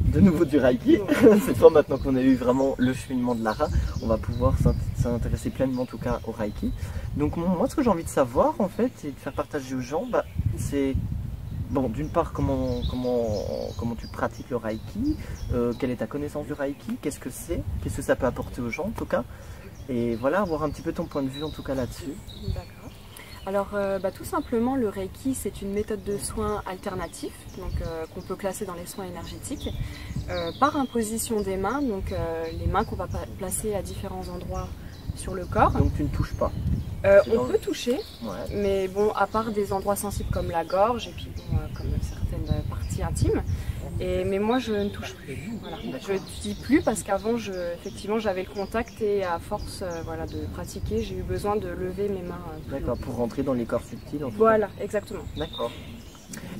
de nouveau du Reiki. Cette fois, maintenant qu'on a eu vraiment le cheminement de Lara, on va pouvoir s'intéresser pleinement en tout cas au Reiki. Donc moi, ce que j'ai envie de savoir en fait, et de faire partager aux gens, c'est bon, d'une part comment tu pratiques le Reiki, quelle est ta connaissance du Reiki, qu'est-ce que ça peut apporter aux gens en tout cas, et voilà, avoir un petit peu ton point de vue en tout cas là-dessus. D'accord. Alors tout simplement le Reiki c'est une méthode de soins alternatif qu'on peut classer dans les soins énergétiques par imposition des mains, donc les mains qu'on va placer à différents endroits sur le corps. Donc tu ne touches pas? On peut toucher, ouais. Mais bon, à part des endroits sensibles comme la gorge et puis bon, comme certaines parties intimes. Mais moi je ne touche plus. Voilà. Je ne dis plus parce qu'avant effectivement j'avais le contact et à force voilà, de pratiquer, j'ai eu besoin de lever mes mains. D'accord, pour rentrer dans les corps subtils. Voilà, exactement. D'accord.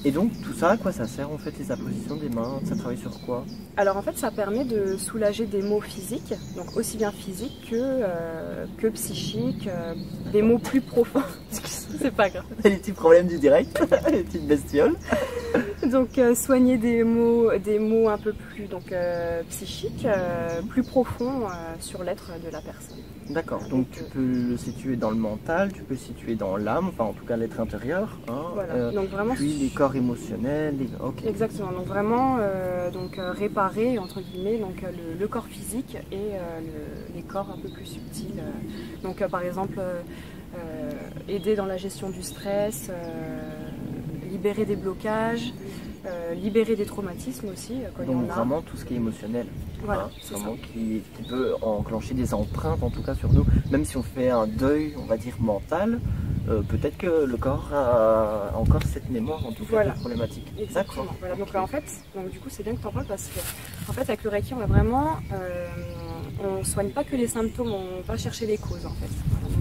Et donc tout ça, à quoi ça sert en fait les appositions des mains? Ça travaille sur quoi? Alors en fait ça permet de soulager des maux physiques, donc aussi bien physiques que psychiques, des maux plus profonds. C'est pas grave. Les petits problèmes du direct, les petites bestioles. Donc soigner des maux un peu plus psychiques, plus profonds sur l'être de la personne. D'accord, donc tu peux le situer dans le mental, tu peux le situer dans l'âme, enfin en tout cas l'être intérieur. Hein, voilà. Donc vraiment, puis les corps émotionnels. Okay. Exactement, donc vraiment réparer entre guillemets le corps physique et les corps un peu plus subtils. Donc par exemple aider dans la gestion du stress, libérer des blocages, libérer des traumatismes aussi. Donc vraiment tout ce qui est émotionnel. Voilà, hein, vraiment qui peut enclencher des empreintes en tout cas sur nous. Même si on fait un deuil, on va dire mental, peut-être que le corps a encore cette mémoire en tout cas voilà. de problématique. Exactement. Voilà. Donc en fait, du coup c'est bien que tu en parles parce que en fait avec le Reiki on va vraiment, on soigne pas que les symptômes, on va chercher les causes en fait.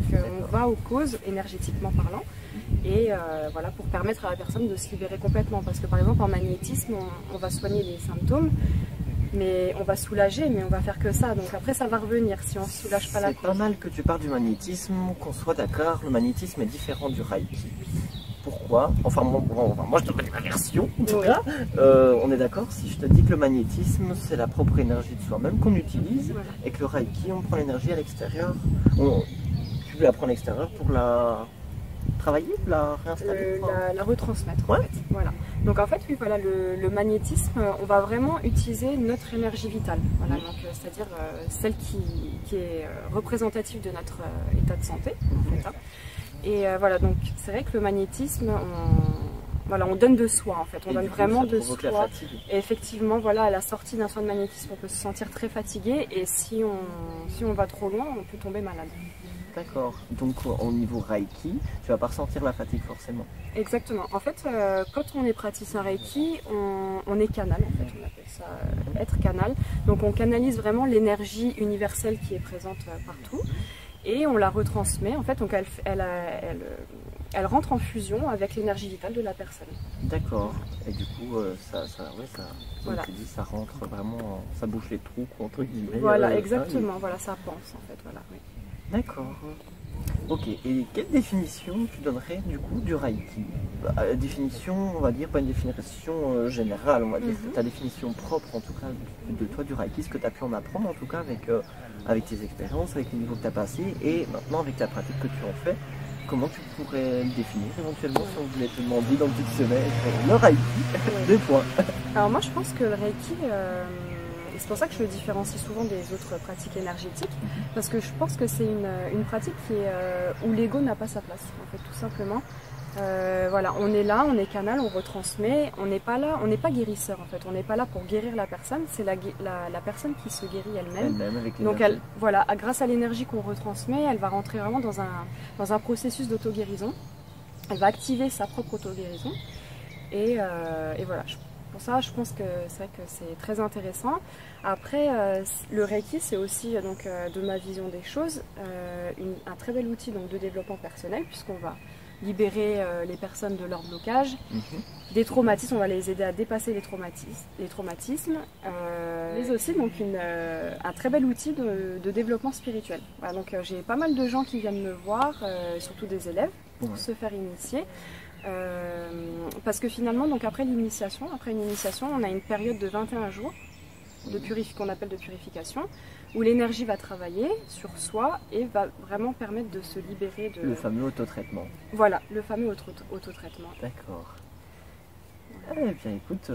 Voilà. Donc on va aux causes énergétiquement parlant. Et voilà, pour permettre à la personne de se libérer complètement. Parce que par exemple en magnétisme, on va soigner les symptômes, mais on va soulager, mais on va faire que ça. Donc après ça va revenir si on ne soulage pas la cause. C'est pas mal que tu parles du magnétisme, qu'on soit d'accord, le magnétisme est différent du Reiki. Pourquoi? Enfin moi je te donne ma version en tout cas. On est d'accord si je te dis que le magnétisme c'est la propre énergie de soi-même qu'on utilise, voilà. Et que le Reiki on prend l'énergie à l'extérieur. Tu la prends à l'extérieur pour la travailler, la réinstaller, la retransmettre ouais. En fait. Voilà. Donc en fait oui voilà le magnétisme on va vraiment utiliser notre énergie vitale, voilà, donc c'est-à-dire celle qui est représentative de notre état de santé en fait, hein. Et voilà, donc c'est vrai que le magnétisme on donne de soi en fait, on donne vraiment de soi. Et effectivement voilà, à la sortie d'un soin de magnétisme on peut se sentir très fatigué et si on va trop loin on peut tomber malade. D'accord, donc au niveau Reiki, tu vas pas ressentir la fatigue forcément. Exactement, en fait quand on est praticien Reiki, on est canal en fait, on appelle ça être canal. Donc on canalise vraiment l'énergie universelle qui est présente partout et on la retransmet en fait, donc elle rentre en fusion avec l'énergie vitale de la personne. D'accord, et du coup voilà. Tu dis, ça rentre vraiment, ça bouche les trous entre guillemets. Voilà, exactement, voilà, ça pense en fait, voilà. Oui. D'accord. Ok, et quelle définition tu donnerais du coup du Reiki? Définition, on va dire, pas une définition générale, on va dire, ta définition propre en tout cas de toi du Reiki, ce que tu as pu en apprendre en tout cas avec tes expériences, avec les niveaux que tu as passés et maintenant avec ta pratique que tu en fais. Comment tu pourrais le définir éventuellement si on voulait te demander dans le dictionnaire le Reiki? 2 points. Alors moi je pense que le Reiki, et c'est pour ça que je le différencie souvent des autres pratiques énergétiques, parce que je pense que c'est une pratique où l'ego n'a pas sa place, en fait, tout simplement. Voilà, on est là, on est canal, on retransmet, on n'est pas là, on n'est pas guérisseur en fait, on n'est pas là pour guérir la personne, c'est la personne qui se guérit elle-même. Donc voilà, grâce à l'énergie qu'on retransmet, elle va rentrer vraiment dans un processus d'auto-guérison, elle va activer sa propre auto-guérison, et voilà. Pour ça, je pense que c'est vrai que c'est très intéressant. Après, le Reiki, c'est aussi, de ma vision des choses, un très bel outil de développement personnel, puisqu'on va libérer les personnes de leur blocage, des traumatismes, on va les aider à dépasser les traumatismes, mais aussi un très bel outil de développement spirituel. Voilà, donc j'ai pas mal de gens qui viennent me voir, surtout des élèves, pour se faire initier. Parce que finalement, après une initiation, on a une période de 21 jours qu'on appelle de purification, où l'énergie va travailler sur soi et va vraiment permettre de se libérer de... Le fameux autotraitement. Voilà, le fameux autotraitement. D'accord. Eh bien écoute,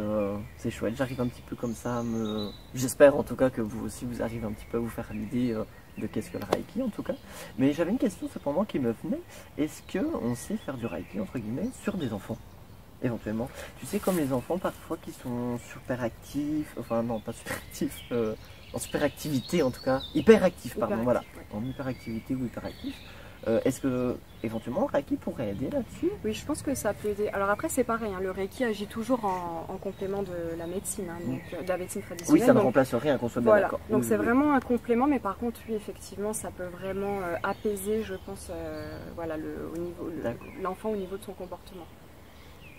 c'est chouette, j'arrive un petit peu comme ça à me... J'espère en tout cas que vous aussi vous arrivez un petit peu à vous faire l'idée de qu'est-ce que le Reiki en tout cas. Mais j'avais une question cependant qui me venait, est-ce qu'on sait faire du Reiki entre guillemets sur des enfants éventuellement? Tu sais comme les enfants parfois qui sont super actifs, enfin non pas super actifs, en super activité en tout cas, hyperactifs pardon, voilà, ouais. en hyperactivité ou hyperactifs. Est-ce que éventuellement le Reiki pourrait aider là-dessus? Oui, je pense que ça peut aider. Alors après, c'est pareil, hein, le Reiki agit toujours en complément de la médecine, hein, donc, de la médecine traditionnelle. Oui, ça ne remplace rien, qu'on soit bien voilà. d'accord. Donc oui, c'est oui. vraiment un complément, mais par contre, oui, effectivement, ça peut vraiment apaiser, je pense, voilà, l'enfant au niveau de son comportement.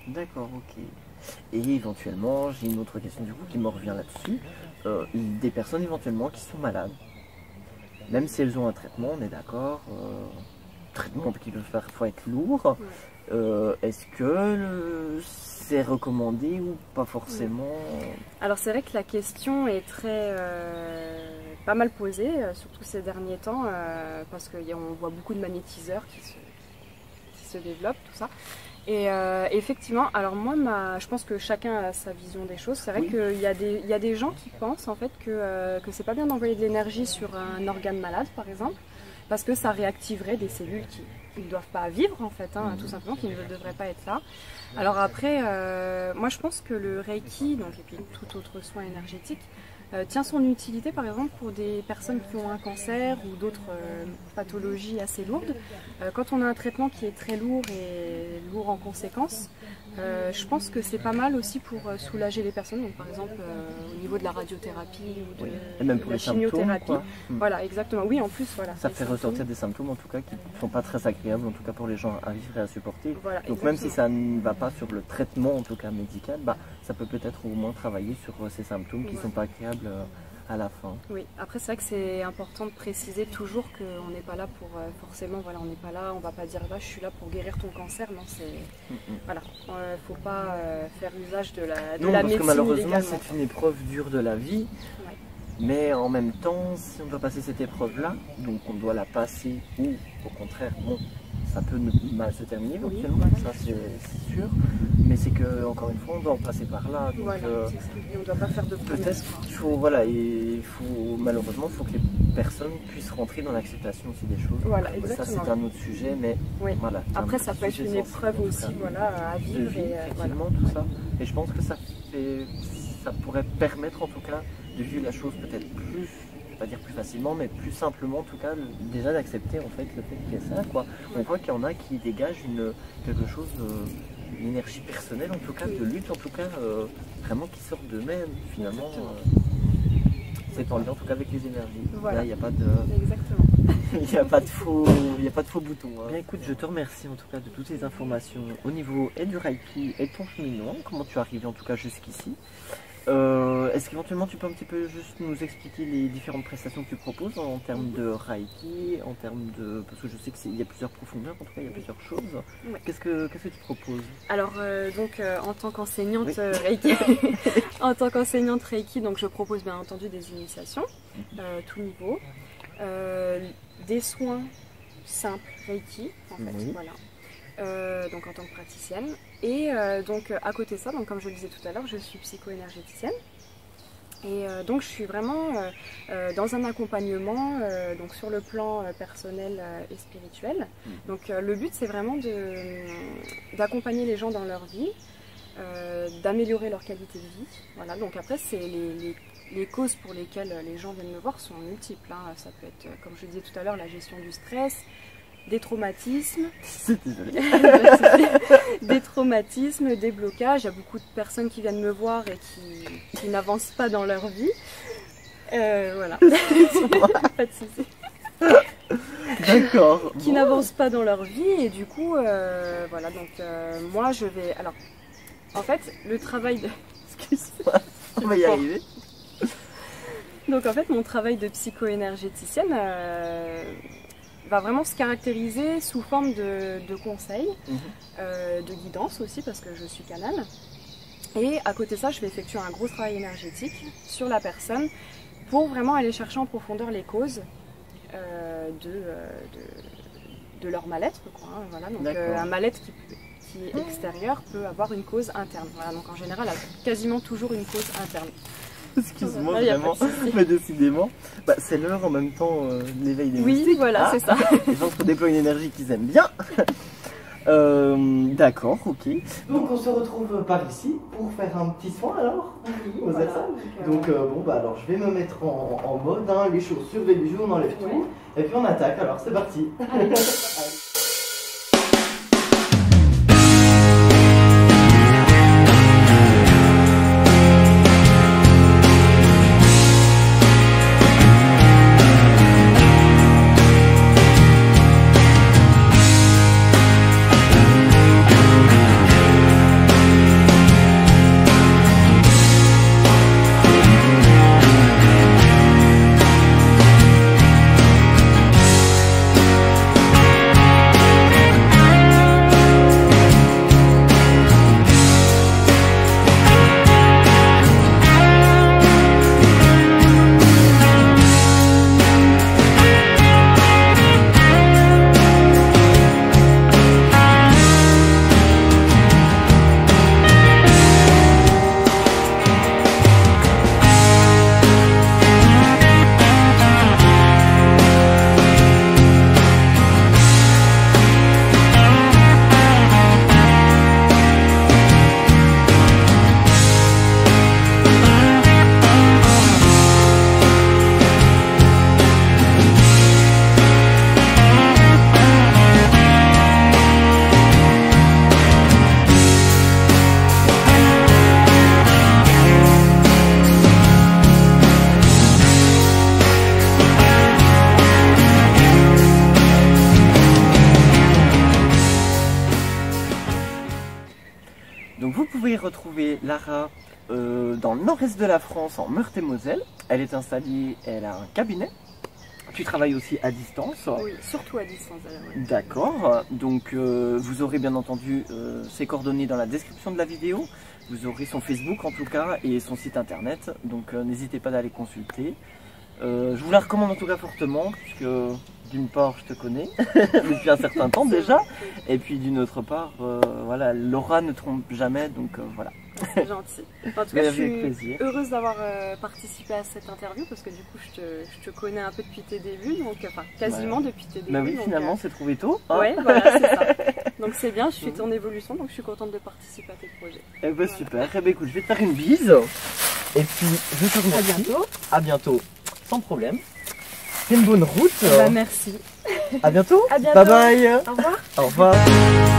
D'accord, ok. Et éventuellement, j'ai une autre question du coup qui me revient là-dessus. Des personnes éventuellement qui sont malades, même si elles ont un traitement, on est d'accord, traitement qui peut parfois être lourd, est-ce que c'est recommandé ou pas forcément? Alors c'est vrai que la question est très pas mal posée, surtout ces derniers temps, parce qu'on voit beaucoup de magnétiseurs qui se développent, tout ça. Et effectivement, alors moi, je pense que chacun a sa vision des choses. C'est vrai qu'il y a des gens qui pensent en fait que c'est pas bien d'envoyer de l'énergie sur un organe malade, par exemple, parce que ça réactiverait des cellules qui ne doivent pas vivre en fait, hein, tout simplement, qui ne devraient pas être là. Alors après, moi je pense que le Reiki, donc, et puis tout autre soin énergétique, tient son utilité par exemple pour des personnes qui ont un cancer ou d'autres pathologies assez lourdes. Quand on a un traitement qui est très lourd et lourd en conséquences, je pense que c'est pas mal aussi pour soulager les personnes, donc par exemple au niveau de la radiothérapie ou et même pour la les chimiothérapie. symptômes, voilà, exactement. Oui, en plus, voilà. Ça fait ressortir des symptômes en tout cas qui ne sont pas très agréables, en tout cas pour les gens à vivre et à supporter. Voilà, donc exactement. même si ça ne va pas sur le traitement en tout cas médical, bah, ça peut peut-être au moins travailler sur ces symptômes qui ne sont pas agréables à la fin. Oui, après c'est vrai que c'est important de préciser toujours qu'on n'est pas là pour forcément, voilà, on n'est pas là, on va pas dire là je suis là pour guérir ton cancer, non, c'est voilà, faut pas faire usage de la parce médecine que malheureusement illégalement. c'est une épreuve dure de la vie, mais en même temps si on doit passer cette épreuve là, donc on doit la passer ou au contraire bon, ça peut mal se terminer éventuellement, ça c'est sûr, mais c'est que encore une fois on doit en passer par là, donc voilà, on ne doit pas faire de peut-être qu'il faut, voilà, malheureusement il faut que les personnes puissent rentrer dans l'acceptation aussi des choses. Voilà, exactement. Ça c'est un autre sujet, mais voilà. Après ça peut être une épreuve aussi, voilà, à vivre effectivement tout ça. Et je pense que ça pourrait permettre en tout cas de vivre la chose peut-être plus, je vais pas dire plus facilement, mais plus simplement en tout cas, déjà d'accepter en fait le fait qu'il y ait ça, quoi. On voit qu'il y en a qui dégagent quelque chose une énergie personnelle en tout cas, de lutte en tout cas, vraiment qui sort d'eux-mêmes finalement. C'est en lien en tout cas avec les énergies. Voilà. Là il n'y a pas de... Exactement. Il n'y a pas de faux boutons. Hein. Bien écoute, je te remercie en tout cas de toutes ces informations au niveau et du Reiki et de ton cheminement, comment tu es arrivé en tout cas jusqu'ici. Est-ce qu'éventuellement tu peux un petit peu juste nous expliquer les différentes prestations que tu proposes en termes de Reiki, en termes de... Parce que je sais qu'il y a plusieurs profondeurs, en tout cas il y a plusieurs choses. Ouais. Qu'est-ce que tu proposes? Alors en tant qu'enseignante Reiki, en tant qu'enseignante Reiki, donc je propose bien entendu des initiations, tout niveau, des soins simples Reiki, en fait, voilà. Donc en tant que praticienne. Et donc à côté de ça, donc, comme je le disais tout à l'heure, je suis psycho-énergéticienne. Et donc je suis vraiment dans un accompagnement donc sur le plan personnel et spirituel. Donc le but c'est vraiment d'accompagner les gens dans leur vie, d'améliorer leur qualité de vie. Voilà, donc après c'est les causes pour lesquelles les gens viennent me voir sont multiples. Hein. Ça peut être, comme je le disais tout à l'heure, la gestion du stress, des traumatismes, des traumatismes, des blocages. Il y a beaucoup de personnes qui viennent me voir et qui n'avancent pas dans leur vie. Voilà. Pas de souci. D'accord. Qui n'avancent pas dans leur vie et du coup, voilà. Donc moi je vais. Alors, en fait, le travail de. Excuse-moi, on va y arriver. Donc en fait, mon travail de psycho-énergéticienne va vraiment se caractériser sous forme de conseils, de guidance aussi parce que je suis canal. Et à côté de ça, je vais effectuer un gros travail énergétique sur la personne pour vraiment aller chercher en profondeur les causes de leur mal-être. Hein, voilà. Donc un mal-être qui est extérieur peut avoir une cause interne. Voilà. Donc en général, elle a quasiment toujours une cause interne. Excuse-moi, vraiment, mais décidément, bah, c'est l'heure en même temps de l'éveil des mystiques. Oui, voilà, c'est ça. Les gens se déploient une énergie qu'ils aiment bien. D'accord, ok. Donc on se retrouve par ici pour faire un petit soin alors. Oui, voilà. Donc bon bah alors je vais me mettre en mode, hein, les chaussures, les bijoux, on enlève tout. Et puis on attaque, alors c'est parti. Allez. Donc vous pouvez retrouver Lara dans le nord-est de la France, en Meurthe-et-Moselle. Elle est installée, elle a un cabinet. Tu travailles aussi à distance. Oui, surtout à distance. Ouais. D'accord, donc vous aurez bien entendu ses coordonnées dans la description de la vidéo. Vous aurez son Facebook en tout cas et son site internet, donc n'hésitez pas d'aller consulter. Je vous la recommande en tout cas fortement, puisque d'une part je te connais depuis un certain temps déjà, et puis d'une autre part, voilà, Laura ne trompe jamais, donc voilà. C'est gentil. En tout cas, je suis heureuse d'avoir participé à cette interview, parce que du coup je te connais un peu depuis tes débuts, donc enfin quasiment depuis tes débuts. Bah oui, donc, finalement c'est trouvé tôt. Hein. Ouais, voilà, c'est ça. Donc c'est bien, je suis ton évolution, donc je suis contente de participer à tes projets. Eh ben voilà. Super, eh ben écoute, je vais te faire une bise, et puis je te remercie. À bientôt. À bientôt, sans problème. C'est une bonne route. Bah, merci. À bientôt. À bientôt. Bye bye. Au revoir. Au revoir.